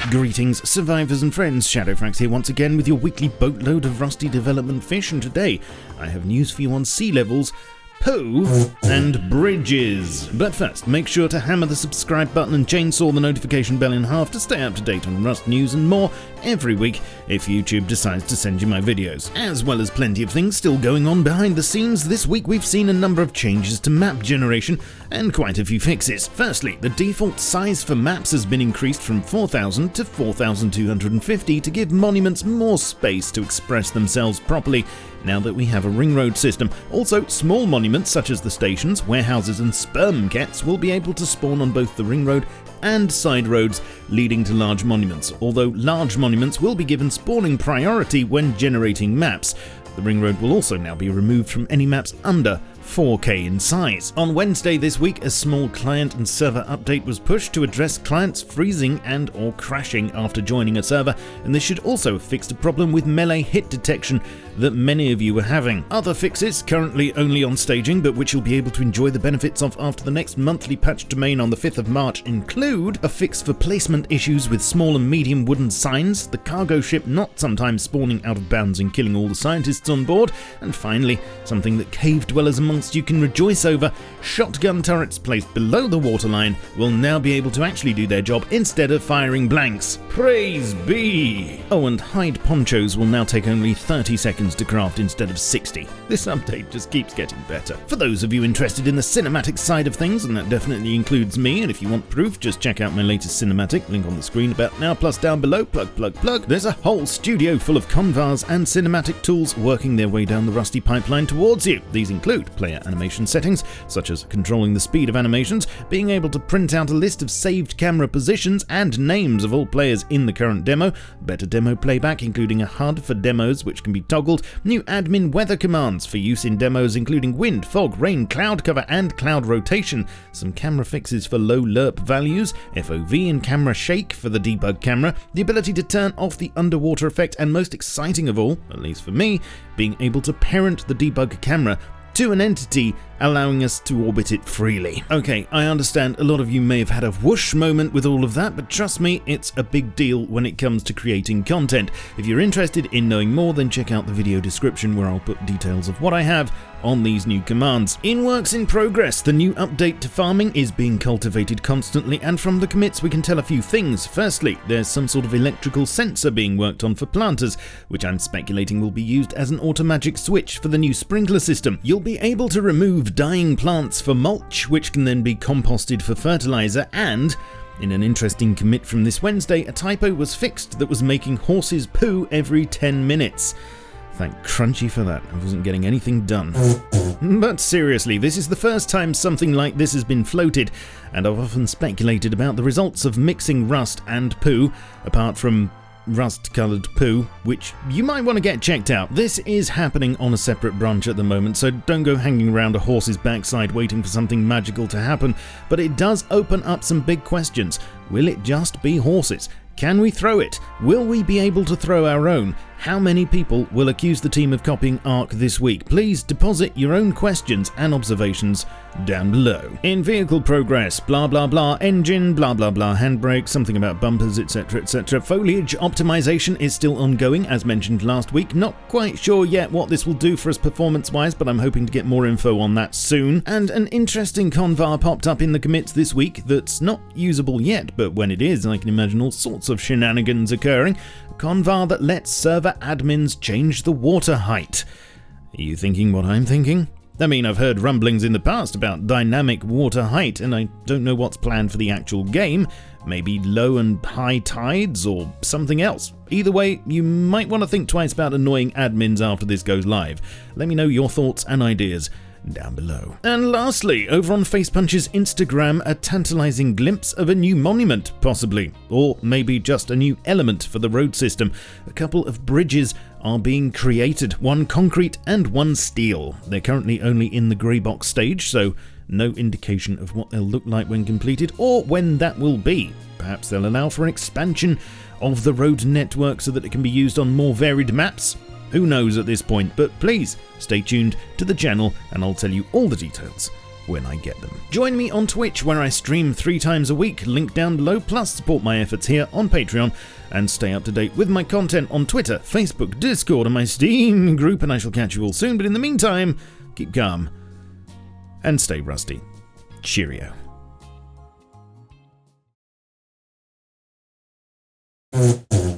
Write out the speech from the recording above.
Greetings, survivors and friends, SHADOWFRAX here once again with your weekly boatload of rusty development fish, and today I have news for you on sea levels, poo, and bridges. But first, make sure to hammer the subscribe button and chainsaw the notification bell in half to stay up to date on Rust news and more every week if YouTube decides to send you my videos. As well as plenty of things still going on behind the scenes, this week we've seen a number of changes to map generation and quite a few fixes. Firstly, the default size for maps has been increased from 4,000 to 4,250 to give monuments more space to express themselves properly now that we have a ring road system. Also, small monuments such as the stations, warehouses and sperm kets will be able to spawn on both the ring road and side roads leading to large monuments, although large monuments will be given spawning priority when generating maps. The ring road will also now be removed from any maps under 4K in size. On Wednesday this week, a small client and server update was pushed to address clients freezing and or crashing after joining a server, and this should also have fixed a problem with melee hit detection that many of you were having. Other fixes, currently only on staging but which you'll be able to enjoy the benefits of after the next monthly patch domain on the 5th of March, include a fix for placement issues with small and medium wooden signs, the cargo ship not sometimes spawning out of bounds and killing all the scientists on board, and finally, something that cave dwellers amongst you can rejoice over: shotgun turrets placed below the waterline will now be able to actually do their job instead of firing blanks. Praise be! Oh, and hide ponchos will now take only 30 seconds to craft instead of 60. This update just keeps getting better. For those of you interested in the cinematic side of things, and that definitely includes me, and if you want proof, just check out my latest cinematic, link on the screen about now plus down below, plug. There's a whole studio full of convars and cinematic tools working their way down the rusty pipeline towards you. These include player animation settings, such as controlling the speed of animations, being able to print out a list of saved camera positions and names of all players in the current demo, better demo playback including a HUD for demos which can be toggled, new admin weather commands for use in demos including wind, fog, rain, cloud cover and cloud rotation, some camera fixes for low lerp values, FOV and camera shake for the debug camera, the ability to turn off the underwater effect, and most exciting of all, at least for me, being able to parent the debug camera to an entity, allowing us to orbit it freely. Okay, I understand a lot of you may have had a whoosh moment with all of that, but trust me, it's a big deal when it comes to creating content. If you're interested in knowing more, then check out the video description where I'll put details of what I have on these new commands. In works in progress, the new update to farming is being cultivated constantly, and from the commits we can tell a few things. Firstly, there's some sort of electrical sensor being worked on for planters, which I'm speculating will be used as an automagic switch for the new sprinkler system. You'll be able to remove dying plants for mulch, which can then be composted for fertilizer, and in an interesting commit from this Wednesday, a typo was fixed that was making horses poo every 10 minutes. Thank Crunchy for that, I wasn't getting anything done. But seriously, this is the first time something like this has been floated, and I've often speculated about the results of mixing rust and poo, apart from rust-coloured poo, which you might want to get checked out. This is happening on a separate branch at the moment, so don't go hanging around a horse's backside waiting for something magical to happen, but it does open up some big questions. Will it just be horses? Can we throw it? Will we be able to throw our own? How many people will accuse the team of copying Ark this week? Please deposit your own questions and observations down below. In vehicle progress, blah blah blah, engine, blah blah blah, handbrake, something about bumpers, etc etc. Foliage optimization is still ongoing as mentioned last week. Not quite sure yet what this will do for us performance wise, but I'm hoping to get more info on that soon. And an interesting convar popped up in the commits this week that's not usable yet, but when it is I can imagine all sorts of shenanigans occurring. A convar that lets server admins change the water height. Are you thinking what I'm thinking? I mean, I've heard rumblings in the past about dynamic water height, and I don't know what's planned for the actual game. Maybe low and high tides or something else. Either way, you might want to think twice about annoying admins after this goes live. Let me know your thoughts and ideas down below. And lastly, over on Facepunch's Instagram, a tantalizing glimpse of a new monument, possibly, or maybe just a new element for the road system. A couple of bridges are being created, one concrete and one steel. They're currently only in the grey box stage, so no indication of what they'll look like when completed or when that will be. Perhaps they'll allow for an expansion of the road network so that it can be used on more varied maps. Who knows at this point, but please stay tuned to the channel and I'll tell you all the details when I get them. Join me on Twitch, where I stream 3 times a week, link down below, plus support my efforts here on Patreon, and stay up to date with my content on Twitter, Facebook, Discord, and my Steam group, and I shall catch you all soon, but in the meantime, keep calm and stay rusty. Cheerio.